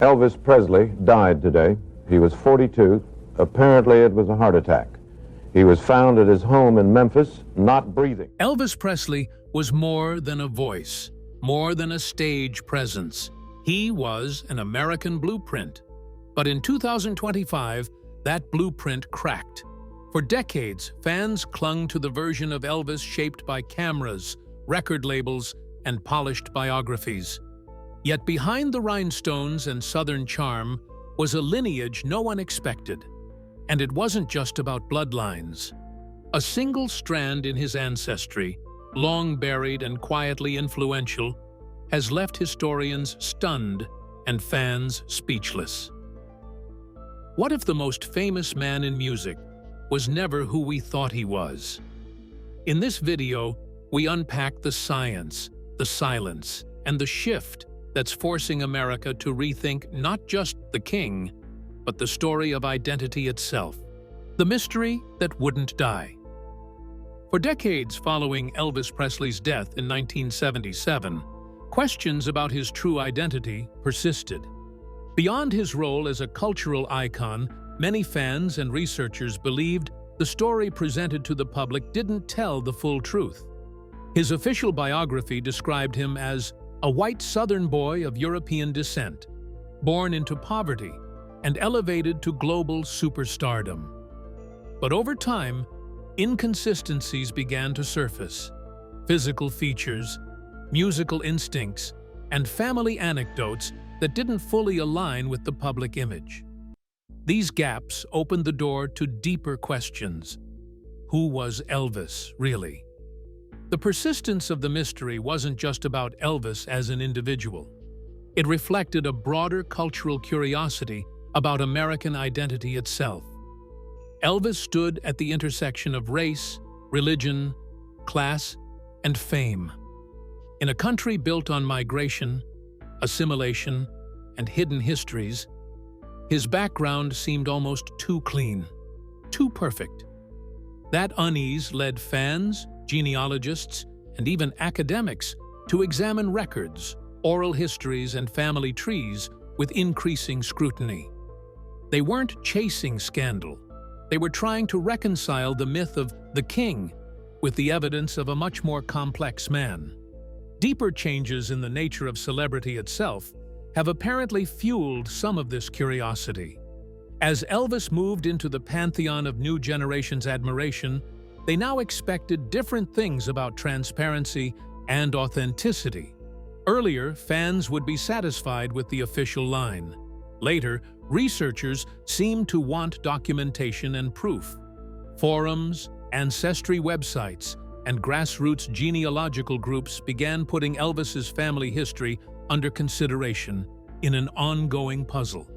Elvis Presley died today. He was 42. Apparently it was a heart attack. He was found at his home in Memphis, not breathing. Elvis Presley was more than a voice, more than a stage presence. He was an American blueprint. But in 2025, that blueprint cracked. For decades, fans clung to the version of Elvis shaped by cameras, record labels, and polished biographies. Yet behind the rhinestones and Southern charm was a lineage no one expected. And it wasn't just about bloodlines. A single strand in his ancestry, long buried and quietly influential, has left historians stunned and fans speechless. What if the most famous man in music was never who we thought he was? In this video, we unpack the science, the silence, and the shift that's forcing America to rethink not just the king, but the story of identity itself, the mystery that wouldn't die. For decades following Elvis Presley's death in 1977, questions about his true identity persisted. Beyond his role as a cultural icon, many fans and researchers believed the story presented to the public didn't tell the full truth. His official biography described him as a white Southern boy of European descent, born into poverty and elevated to global superstardom. But over time, inconsistencies began to surface. Physical features, musical instincts, and family anecdotes that didn't fully align with the public image. These gaps opened the door to deeper questions. Who was Elvis, really? The persistence of the mystery wasn't just about Elvis as an individual. It reflected a broader cultural curiosity about American identity itself. Elvis stood at the intersection of race, religion, class, and fame. In a country built on migration, assimilation, and hidden histories, his background seemed almost too clean, too perfect. That unease led fans, genealogists, and even academics to examine records, oral histories, and family trees with increasing scrutiny. They weren't chasing scandal. They were trying to reconcile the myth of the king with the evidence of a much more complex man. Deeper changes in the nature of celebrity itself have apparently fueled some of this curiosity. As Elvis moved into the pantheon of new generations' admiration, they now expected different things about transparency and authenticity. Earlier, fans would be satisfied with the official line. Later, researchers seemed to want documentation and proof. Forums, ancestry websites, and grassroots genealogical groups began putting Elvis's family history under consideration in an ongoing puzzle.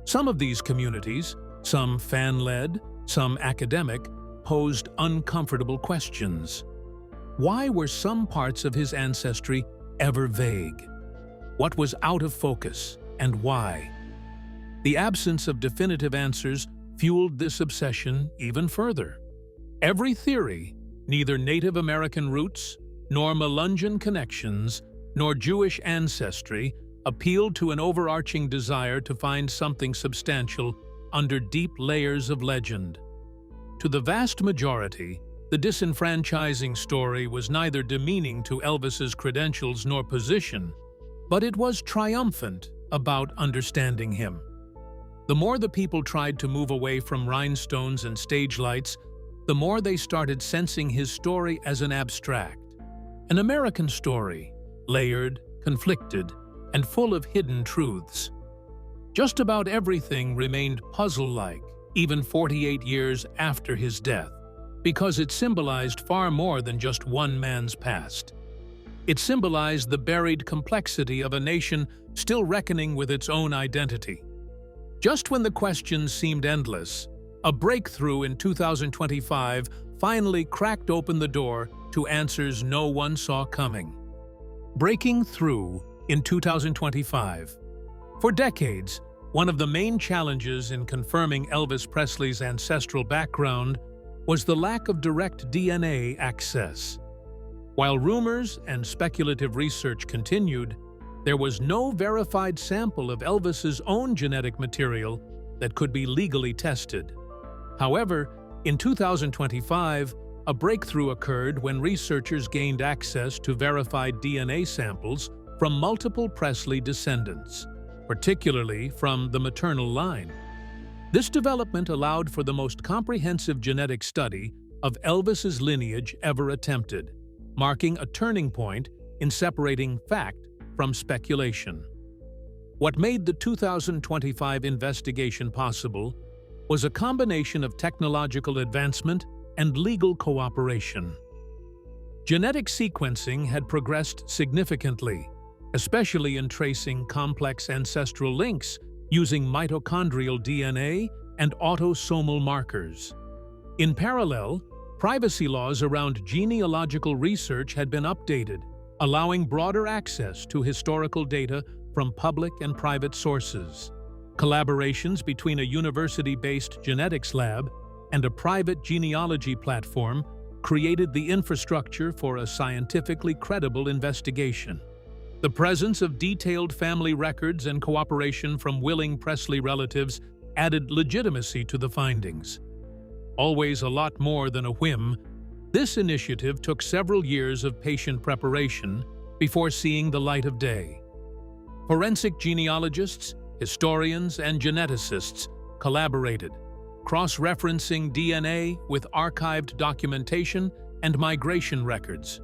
Some of these communities, some fan-led, some academic, posed uncomfortable questions. Why were some parts of his ancestry ever vague? What was out of focus, and why? The absence of definitive answers fueled this obsession even further. Every theory, neither Native American roots, nor Melungeon connections, nor Jewish ancestry, appealed to an overarching desire to find something substantial under deep layers of legend. To the vast majority, the disenfranchising story was neither demeaning to Elvis's credentials nor position, but it was triumphant about understanding him. The more the people tried to move away from rhinestones and stage lights, the more they started sensing his story as an abstract, an American story, layered, conflicted, and full of hidden truths. Just about everything remained puzzle-like, even 48 years after his death, because it symbolized far more than just one man's past. It symbolized the buried complexity of a nation still reckoning with its own identity. Just when the questions seemed endless, a breakthrough in 2025 finally cracked open the door to answers no one saw coming. Breaking through in 2025. For decades, one of the main challenges in confirming Elvis Presley's ancestral background was the lack of direct DNA access. While rumors and speculative research continued, there was no verified sample of Elvis's own genetic material that could be legally tested. However, in 2025, a breakthrough occurred when researchers gained access to verified DNA samples from multiple Presley descendants, particularly from the maternal line. This development allowed for the most comprehensive genetic study of Elvis's lineage ever attempted, marking a turning point in separating fact from speculation. What made the 2025 investigation possible was a combination of technological advancement and legal cooperation. Genetic sequencing had progressed significantly, especially in tracing complex ancestral links using mitochondrial DNA and autosomal markers. In parallel, privacy laws around genealogical research had been updated, allowing broader access to historical data from public and private sources. Collaborations between a university-based genetics lab and a private genealogy platform created the infrastructure for a scientifically credible investigation. The presence of detailed family records and cooperation from willing Presley relatives added legitimacy to the findings. Always a lot more than a whim, this initiative took several years of patient preparation before seeing the light of day. Forensic genealogists, historians, and geneticists collaborated, cross-referencing DNA with archived documentation and migration records.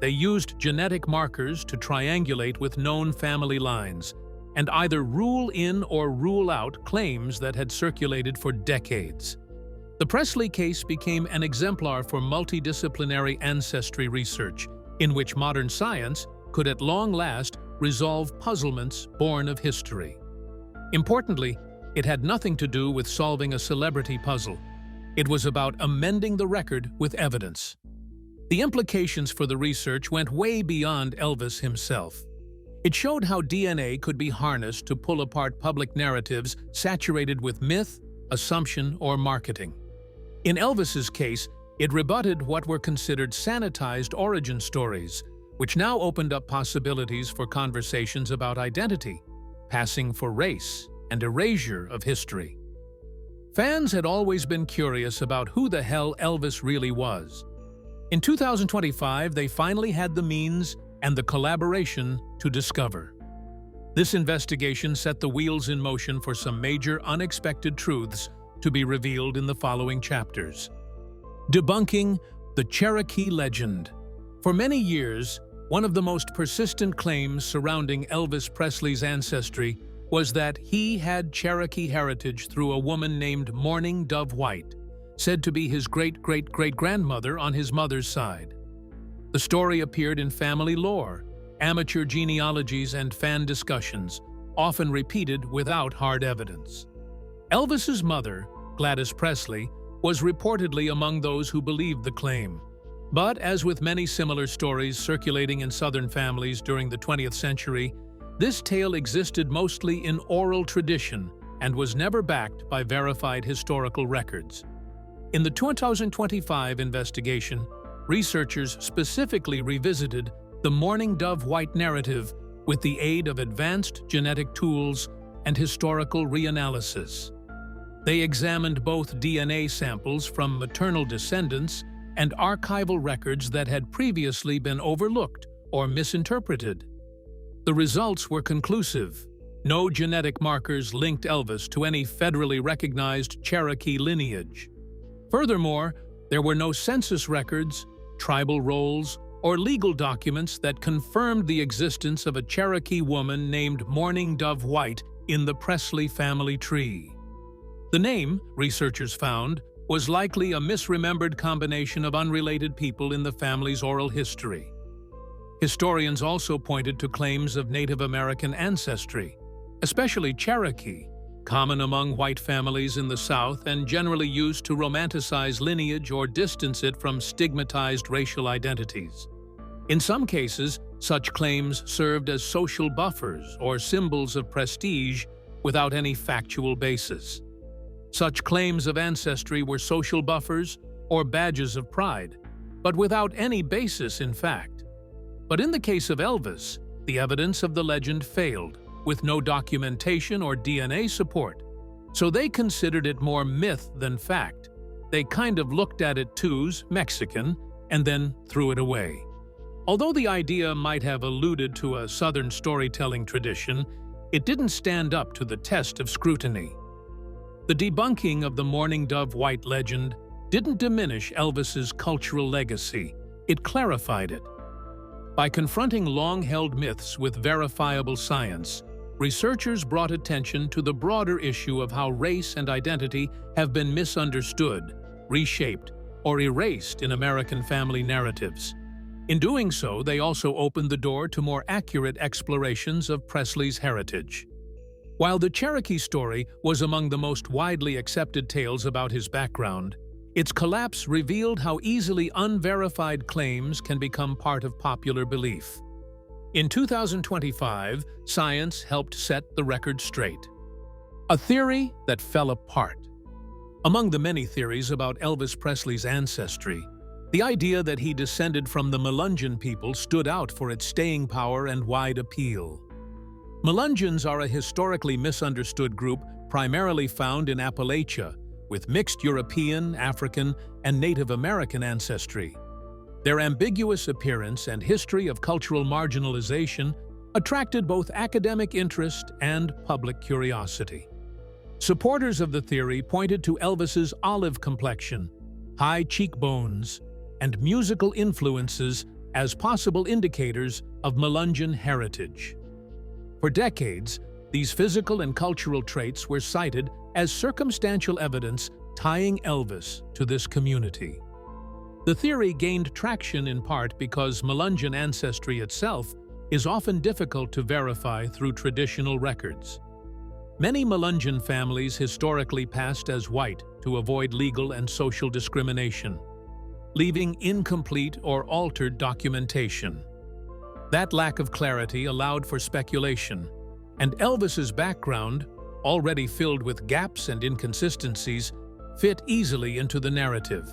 They used genetic markers to triangulate with known family lines and either rule in or rule out claims that had circulated for decades. The Presley case became an exemplar for multidisciplinary ancestry research, in which modern science could at long last resolve puzzlements born of history. Importantly, it had nothing to do with solving a celebrity puzzle. It was about amending the record with evidence. The implications for the research went way beyond Elvis himself. It showed how DNA could be harnessed to pull apart public narratives saturated with myth, assumption, or marketing. In Elvis's case, it rebutted what were considered sanitized origin stories, which now opened up possibilities for conversations about identity, passing for race, and erasure of history. Fans had always been curious about who the hell Elvis really was. In 2025, they finally had the means and the collaboration to discover. This investigation set the wheels in motion for some major unexpected truths to be revealed in the following chapters. Debunking the Cherokee legend. For many years, one of the most persistent claims surrounding Elvis Presley's ancestry was that he had Cherokee heritage through a woman named Mourning Dove White, said to be his great-great-great-grandmother on his mother's side. The story appeared in family lore, amateur genealogies, and fan discussions, often repeated without hard evidence. Elvis's mother, Gladys Presley, was reportedly among those who believed the claim. But as with many similar stories circulating in Southern families during the 20th century, this tale existed mostly in oral tradition and was never backed by verified historical records. In the 2025 investigation, researchers specifically revisited the Mourning Dove White narrative with the aid of advanced genetic tools and historical reanalysis. They examined both DNA samples from maternal descendants and archival records that had previously been overlooked or misinterpreted. The results were conclusive. No genetic markers linked Elvis to any federally recognized Cherokee lineage. Furthermore, there were no census records, tribal rolls, or legal documents that confirmed the existence of a Cherokee woman named Mourning Dove White in the Presley family tree. The name, researchers found, was likely a misremembered combination of unrelated people in the family's oral history. Historians also pointed to claims of Native American ancestry, especially Cherokee, common among white families in the South and generally used to romanticize lineage or distance it from stigmatized racial identities. In some cases, such claims served as social buffers or symbols of prestige without any factual basis. Such claims of ancestry were social buffers or badges of pride, but without any basis in fact. But in the case of Elvis, the evidence of the legend failed, with no documentation or DNA support. So they considered it more myth than fact. They kind of looked at it too's Mexican and then threw it away. Although the idea might have alluded to a Southern storytelling tradition, it didn't stand up to the test of scrutiny. The debunking of the Mourning Dove White legend didn't diminish Elvis's cultural legacy, it clarified it. By confronting long-held myths with verifiable science, researchers brought attention to the broader issue of how race and identity have been misunderstood, reshaped, or erased in American family narratives. In doing so, they also opened the door to more accurate explorations of Presley's heritage. While the Cherokee story was among the most widely accepted tales about his background, its collapse revealed how easily unverified claims can become part of popular belief. In 2025, science helped set the record straight. A theory that fell apart. Among the many theories about Elvis Presley's ancestry, the idea that he descended from the Melungeon people stood out for its staying power and wide appeal. Melungeons are a historically misunderstood group primarily found in Appalachia, with mixed European, African, and Native American ancestry. Their ambiguous appearance and history of cultural marginalization attracted both academic interest and public curiosity. Supporters of the theory pointed to Elvis's olive complexion, high cheekbones, and musical influences as possible indicators of Melungeon heritage. For decades, these physical and cultural traits were cited as circumstantial evidence tying Elvis to this community. The theory gained traction in part because Melungeon ancestry itself is often difficult to verify through traditional records. Many Melungeon families historically passed as white to avoid legal and social discrimination, leaving incomplete or altered documentation. That lack of clarity allowed for speculation, and Elvis's background, already filled with gaps and inconsistencies, fit easily into the narrative.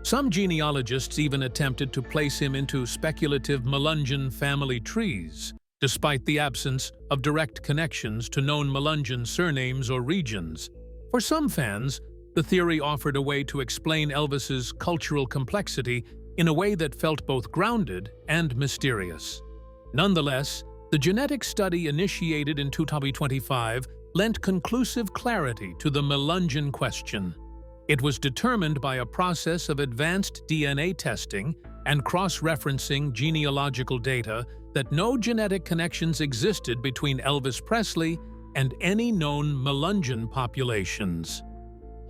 Some genealogists even attempted to place him into speculative Melungeon family trees, despite the absence of direct connections to known Melungeon surnames or regions. For some fans, the theory offered a way to explain Elvis's cultural complexity in a way that felt both grounded and mysterious. Nonetheless, the genetic study initiated in 2025 lent conclusive clarity to the Melungeon question. It was determined by a process of advanced DNA testing and cross-referencing genealogical data that no genetic connections existed between Elvis Presley and any known Melungeon populations.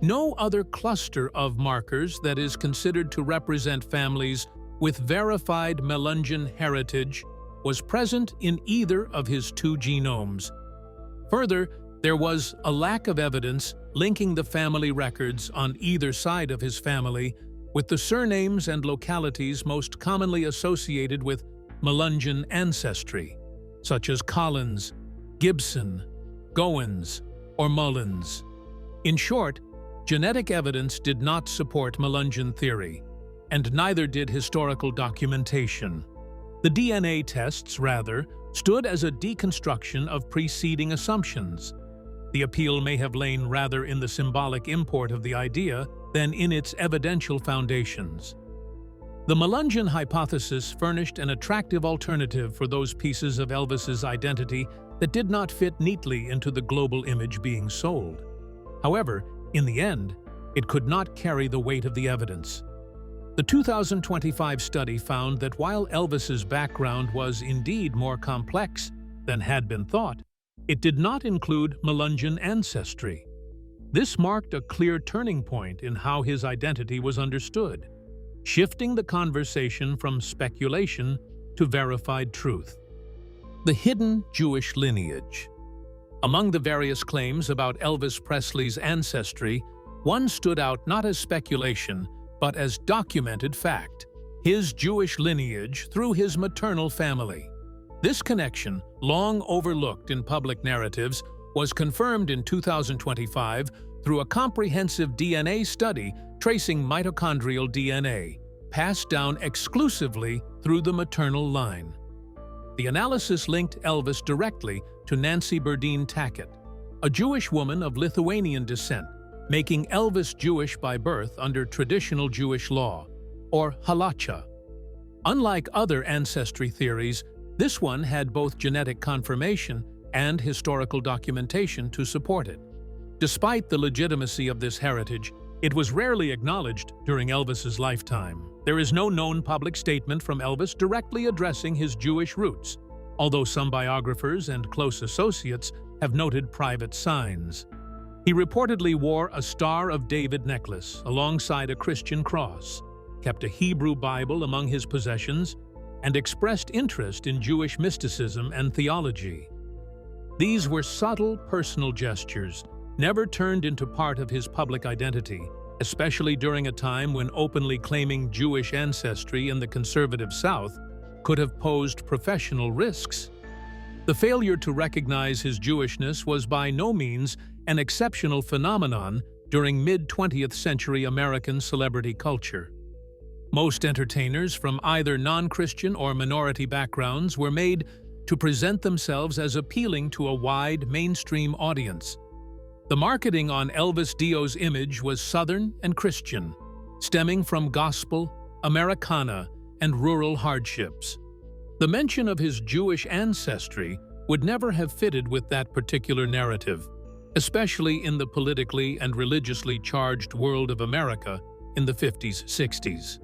No other cluster of markers that is considered to represent families with verified Melungeon heritage was present in either of his two genomes. Further, there was a lack of evidence linking the family records on either side of his family with the surnames and localities most commonly associated with Melungeon ancestry, such as Collins, Gibson, Goins, or Mullins. In short, genetic evidence did not support Melungeon theory, and neither did historical documentation. The DNA tests, rather, stood as a deconstruction of preceding assumptions. The appeal may have lain rather in the symbolic import of the idea than in its evidential foundations. The Melungeon hypothesis furnished an attractive alternative for those pieces of Elvis's identity that did not fit neatly into the global image being sold. However, in the end, it could not carry the weight of the evidence. The 2025 study found that while Elvis's background was indeed more complex than had been thought, it did not include Melungeon ancestry. This marked a clear turning point in how his identity was understood, shifting the conversation from speculation to verified truth. The hidden Jewish lineage. Among the various claims about Elvis Presley's ancestry, one stood out not as speculation, but as documented fact: his Jewish lineage through his maternal family. This connection, long overlooked in public narratives, was confirmed in 2025 through a comprehensive DNA study tracing mitochondrial DNA, passed down exclusively through the maternal line. The analysis linked Elvis directly to Nancy Burdine Tackett, a Jewish woman of Lithuanian descent, making Elvis Jewish by birth under traditional Jewish law, or halacha. Unlike other ancestry theories, this one had both genetic confirmation and historical documentation to support it. Despite the legitimacy of this heritage, it was rarely acknowledged during Elvis's lifetime. There is no known public statement from Elvis directly addressing his Jewish roots, although some biographers and close associates have noted private signs. He reportedly wore a Star of David necklace alongside a Christian cross, kept a Hebrew Bible among his possessions, and expressed interest in Jewish mysticism and theology. These were subtle personal gestures, never turned into part of his public identity, especially during a time when openly claiming Jewish ancestry in the conservative South could have posed professional risks. The failure to recognize his Jewishness was by no means an exceptional phenomenon during mid-20th century American celebrity culture. Most entertainers from either non-Christian or minority backgrounds were made to present themselves as appealing to a wide mainstream audience. The marketing on Elvis Dio's image was Southern and Christian, stemming from gospel, Americana, and rural hardships. The mention of his Jewish ancestry would never have fitted with that particular narrative, especially in the politically and religiously charged world of America in the 50s, 60s.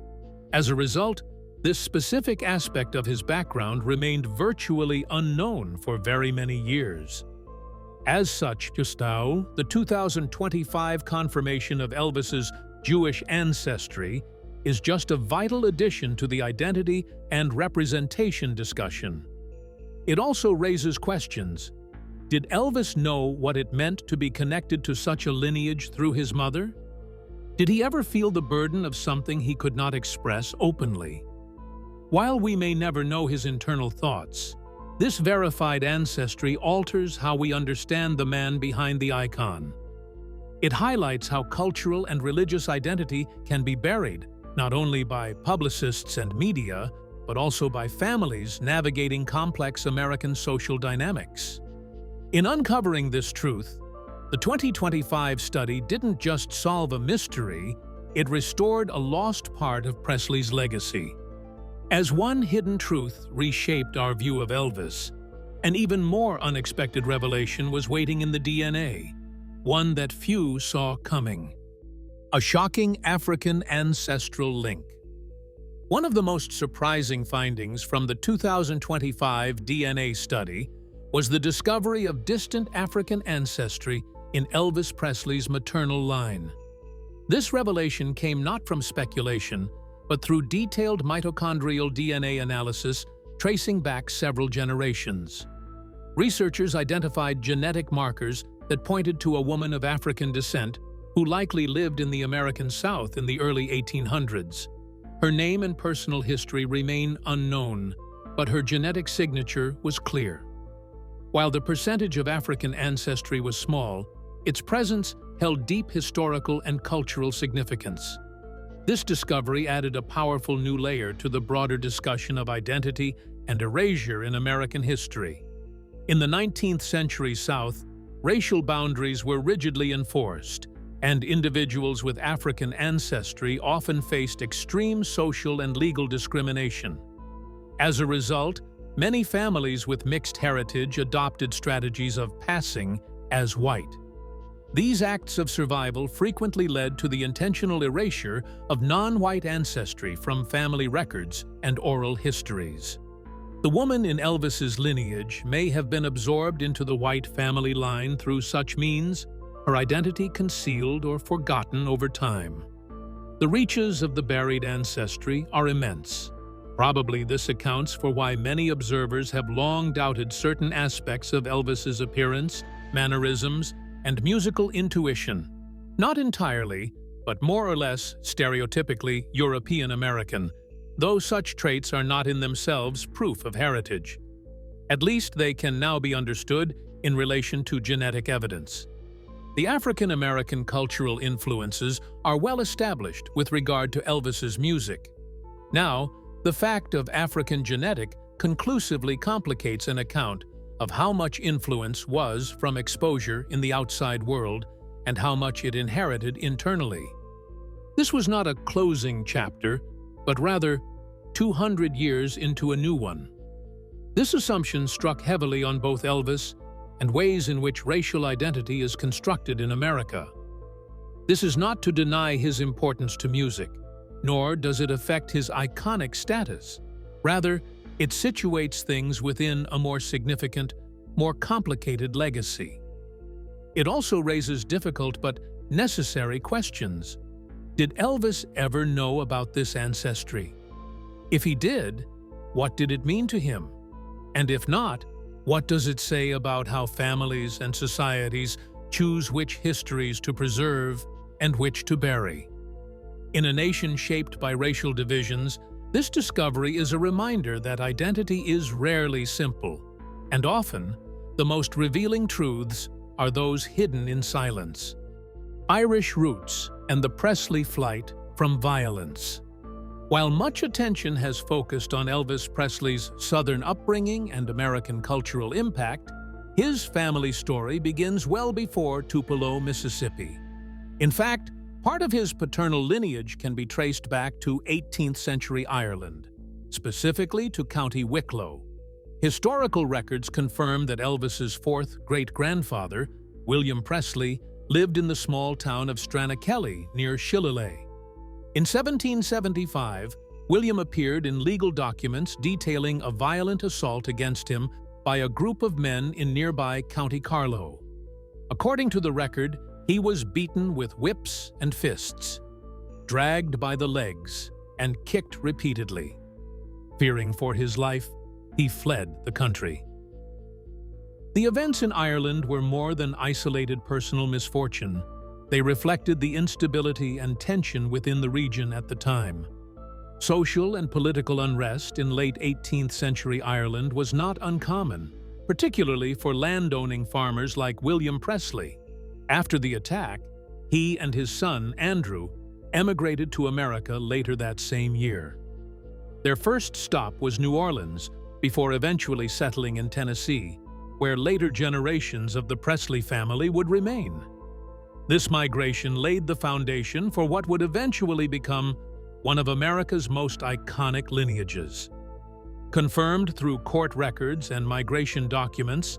As a result, this specific aspect of his background remained virtually unknown for very many years. As such, the 2025 confirmation of Elvis's Jewish ancestry is just a vital addition to the identity and representation discussion. It also raises questions. Did Elvis know what it meant to be connected to such a lineage through his mother? Did he ever feel the burden of something he could not express openly? While we may never know his internal thoughts, this verified ancestry alters how we understand the man behind the icon. It highlights how cultural and religious identity can be buried, not only by publicists and media, but also by families navigating complex American social dynamics. In uncovering this truth, the 2025 study didn't just solve a mystery, it restored a lost part of Presley's legacy. As one hidden truth reshaped our view of Elvis, an even more unexpected revelation was waiting in the DNA, one that few saw coming. A shocking African ancestral link. One of the most surprising findings from the 2025 DNA study was the discovery of distant African ancestry in Elvis Presley's maternal line. This revelation came not from speculation, but through detailed mitochondrial DNA analysis tracing back several generations. Researchers identified genetic markers that pointed to a woman of African descent who likely lived in the American South in the early 1800s. Her name and personal history remain unknown, but her genetic signature was clear. While the percentage of African ancestry was small, its presence held deep historical and cultural significance. This discovery added a powerful new layer to the broader discussion of identity and erasure in American history. In the 19th century South, racial boundaries were rigidly enforced, and individuals with African ancestry often faced extreme social and legal discrimination. As a result, many families with mixed heritage adopted strategies of passing as white. These acts of survival frequently led to the intentional erasure of non-white ancestry from family records and oral histories. The woman in Elvis's lineage may have been absorbed into the white family line through such means, her identity concealed or forgotten over time. The reaches of the buried ancestry are immense. Probably this accounts for why many observers have long doubted certain aspects of Elvis's appearance, mannerisms, and musical intuition. Not entirely, but more or less stereotypically European American, though such traits are not in themselves proof of heritage. At least they can now be understood in relation to genetic evidence. The African American cultural influences are well established with regard to Elvis's music. Now, the fact of African genetic conclusively complicates an account of how much influence was from exposure in the outside world and how much it inherited internally. This was not a closing chapter, but rather 200 years into a new one. This assumption struck heavily on both Elvis and ways in which racial identity is constructed in America. This is not to deny his importance to music, nor does it affect his iconic status. Rather, it situates things within a more significant, more complicated legacy. It also raises difficult but necessary questions. Did Elvis ever know about this ancestry? If he did, what did it mean to him? And if not, what does it say about how families and societies choose which histories to preserve and which to bury? In a nation shaped by racial divisions, this discovery is a reminder that identity is rarely simple, and often, the most revealing truths are those hidden in silence. Irish roots and the Presley flight from violence. While much attention has focused on Elvis Presley's Southern upbringing and American cultural impact, his family story begins well before Tupelo, Mississippi. In fact, part of his paternal lineage can be traced back to 18th century Ireland, specifically to County Wicklow. Historical records confirm that Elvis's fourth great-grandfather, William Presley, lived in the small town of Stranachelly near Shillelagh. In 1775, William appeared in legal documents detailing a violent assault against him by a group of men in nearby County Carlow. According to the record, he was beaten with whips and fists, dragged by the legs, and kicked repeatedly. Fearing for his life, he fled the country. The events in Ireland were more than isolated personal misfortune. They reflected the instability and tension within the region at the time. Social and political unrest in late 18th century Ireland was not uncommon, particularly for landowning farmers like William Presley. After the attack, he and his son, Andrew, emigrated to America later that same year. Their first stop was New Orleans, before eventually settling in Tennessee, where later generations of the Presley family would remain. This migration laid the foundation for what would eventually become one of America's most iconic lineages. Confirmed through court records and migration documents,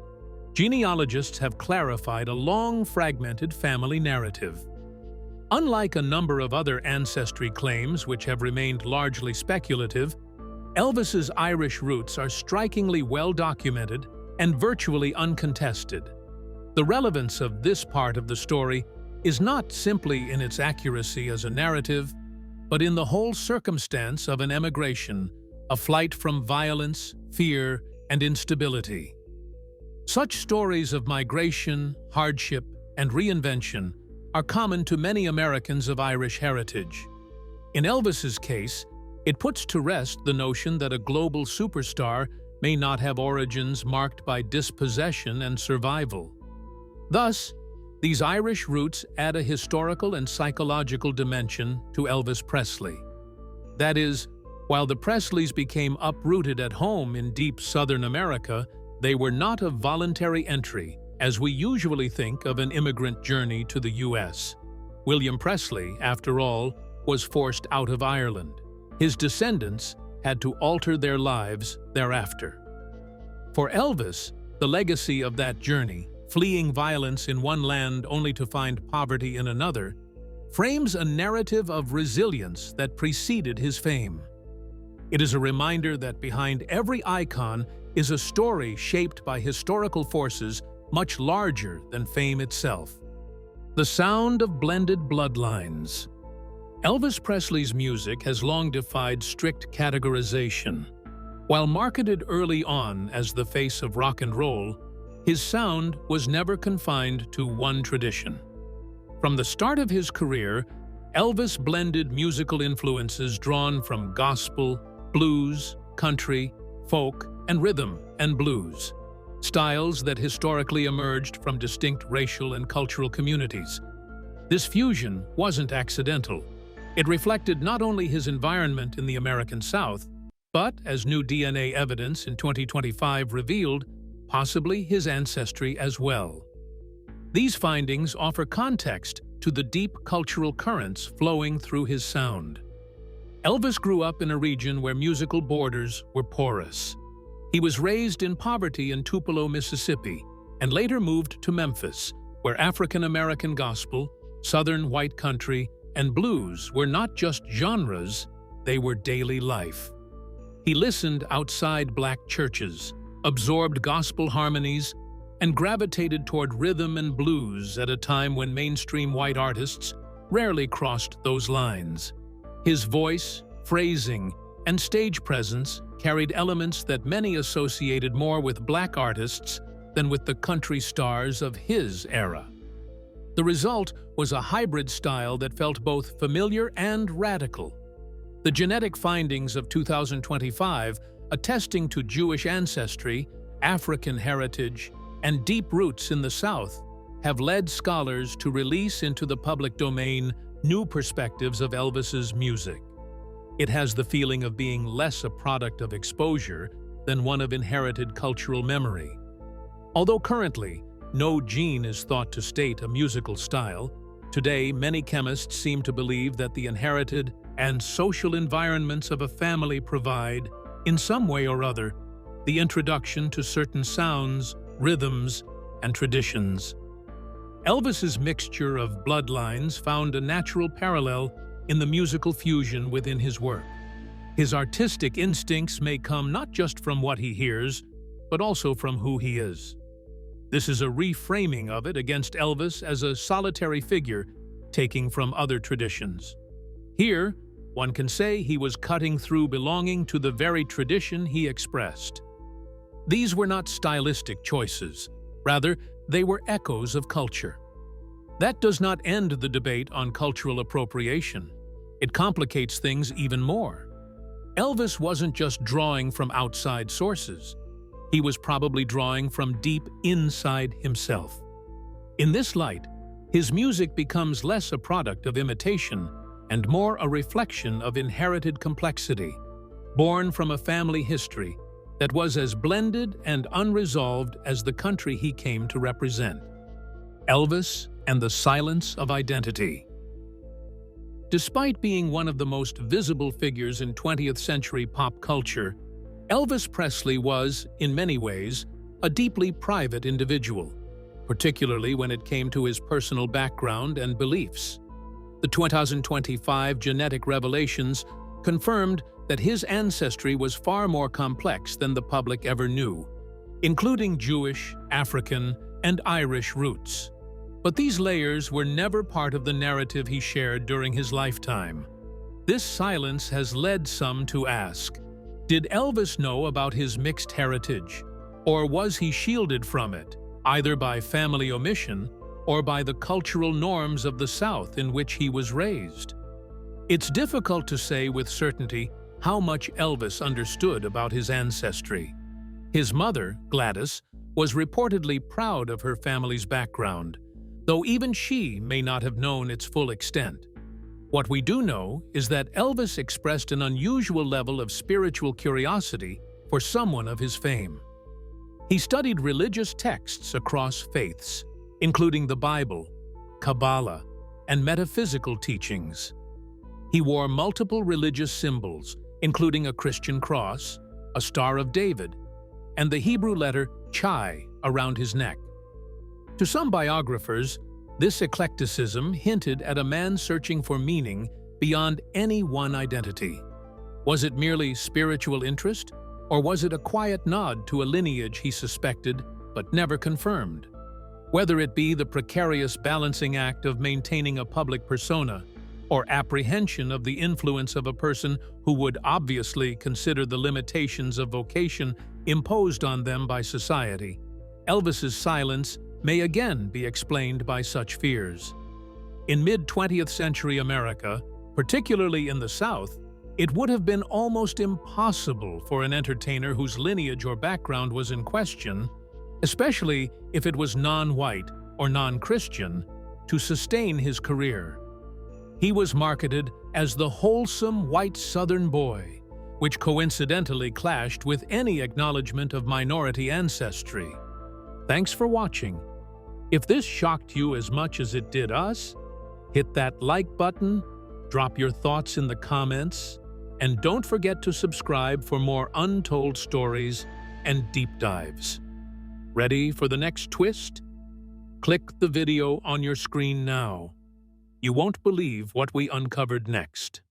genealogists have clarified a long, fragmented family narrative. Unlike a number of other ancestry claims which have remained largely speculative, Elvis's Irish roots are strikingly well documented and virtually uncontested. The relevance of this part of the story is not simply in its accuracy as a narrative, but in the whole circumstance of an emigration, a flight from violence, fear, and instability. Such stories of migration, hardship, and reinvention are common to many Americans of Irish heritage. In Elvis's case, it puts to rest the notion that a global superstar may not have origins marked by dispossession and survival. Thus, these Irish roots add a historical and psychological dimension to Elvis Presley. That is, while the Presleys became uprooted at home in deep Southern America, they were not a voluntary entry, as we usually think of an immigrant journey to the U.S. William Presley, after all, was forced out of Ireland. His descendants had to alter their lives thereafter. For Elvis, the legacy of that journey, fleeing violence in one land only to find poverty in another, frames a narrative of resilience that preceded his fame. It is a reminder that behind every icon is a story shaped by historical forces much larger than fame itself. The sound of blended bloodlines. Elvis Presley's music has long defied strict categorization. While marketed early on as the face of rock and roll, his sound was never confined to one tradition. From the start of his career, Elvis blended musical influences drawn from gospel, blues, country, folk, and rhythm and blues, styles that historically emerged from distinct racial and cultural communities. This fusion wasn't accidental. It reflected not only his environment in the American South, but, as new DNA evidence in 2025 revealed, possibly his ancestry as well. These findings offer context to the deep cultural currents flowing through his sound. Elvis grew up in a region where musical borders were porous. He was raised in poverty in Tupelo, Mississippi, and later moved to Memphis, where African-American gospel, Southern white country, and blues were not just genres, they were daily life. He listened outside black churches, absorbed gospel harmonies, and gravitated toward rhythm and blues at a time when mainstream white artists rarely crossed those lines. His voice, phrasing, and stage presence carried elements that many associated more with black artists than with the country stars of his era. The result was a hybrid style that felt both familiar and radical. The genetic findings of 2025, attesting to Jewish ancestry, African heritage, and deep roots in the South, have led scholars to release into the public domain new perspectives of Elvis's music. It has the feeling of being less a product of exposure than one of inherited cultural memory. Although currently, no gene is thought to state a musical style, today many chemists seem to believe that the inherited and social environments of a family provide, in some way or other, the introduction to certain sounds, rhythms, and traditions. Elvis's mixture of bloodlines found a natural parallel in the musical fusion within his work. His artistic instincts may come not just from what he hears, but also from who he is. This is a reframing of it against Elvis as a solitary figure taking from other traditions. Here, one can say he was cutting through belonging to the very tradition he expressed. These were not stylistic choices. Rather, they were echoes of culture. That does not end the debate on cultural appropriation. It complicates things even more. Elvis wasn't just drawing from outside sources. He was probably drawing from deep inside himself. In this light, his music becomes less a product of imitation and more a reflection of inherited complexity, born from a family history that was as blended and unresolved as the country he came to represent. Elvis and the Silence of Identity. Despite being one of the most visible figures in 20th century pop culture, Elvis Presley was, in many ways, a deeply private individual, particularly when it came to his personal background and beliefs. The 2025 genetic revelations confirmed that his ancestry was far more complex than the public ever knew, including Jewish, African, and Irish roots. But these layers were never part of the narrative he shared during his lifetime. This silence has led some to ask, did Elvis know about his mixed heritage, or was he shielded from it, either by family omission or by the cultural norms of the South in which he was raised? It's difficult to say with certainty how much Elvis understood about his ancestry. His mother, Gladys, was reportedly proud of her family's background, though even she may not have known its full extent. What we do know is that Elvis expressed an unusual level of spiritual curiosity for someone of his fame. He studied religious texts across faiths, including the Bible, Kabbalah, and metaphysical teachings. He wore multiple religious symbols, including a Christian cross, a Star of David, and the Hebrew letter Chai around his neck. To some biographers, this eclecticism hinted at a man searching for meaning beyond any one identity. Was it merely spiritual interest, or was it a quiet nod to a lineage he suspected but never confirmed? Whether it be the precarious balancing act of maintaining a public persona, or apprehension of the influence of a person who would obviously consider the limitations of vocation imposed on them by society, Elvis's silence may again be explained by such fears. In mid-20th century America, particularly in the South, it would have been almost impossible for an entertainer whose lineage or background was in question, especially if it was non-white or non-Christian, to sustain his career. He was marketed as the wholesome white Southern boy, which coincidentally clashed with any acknowledgement of minority ancestry. Thanks for watching. If this shocked you as much as it did us, hit that like button, drop your thoughts in the comments, and don't forget to subscribe for more untold stories and deep dives. Ready for the next twist? Click the video on your screen now. You won't believe what we uncovered next.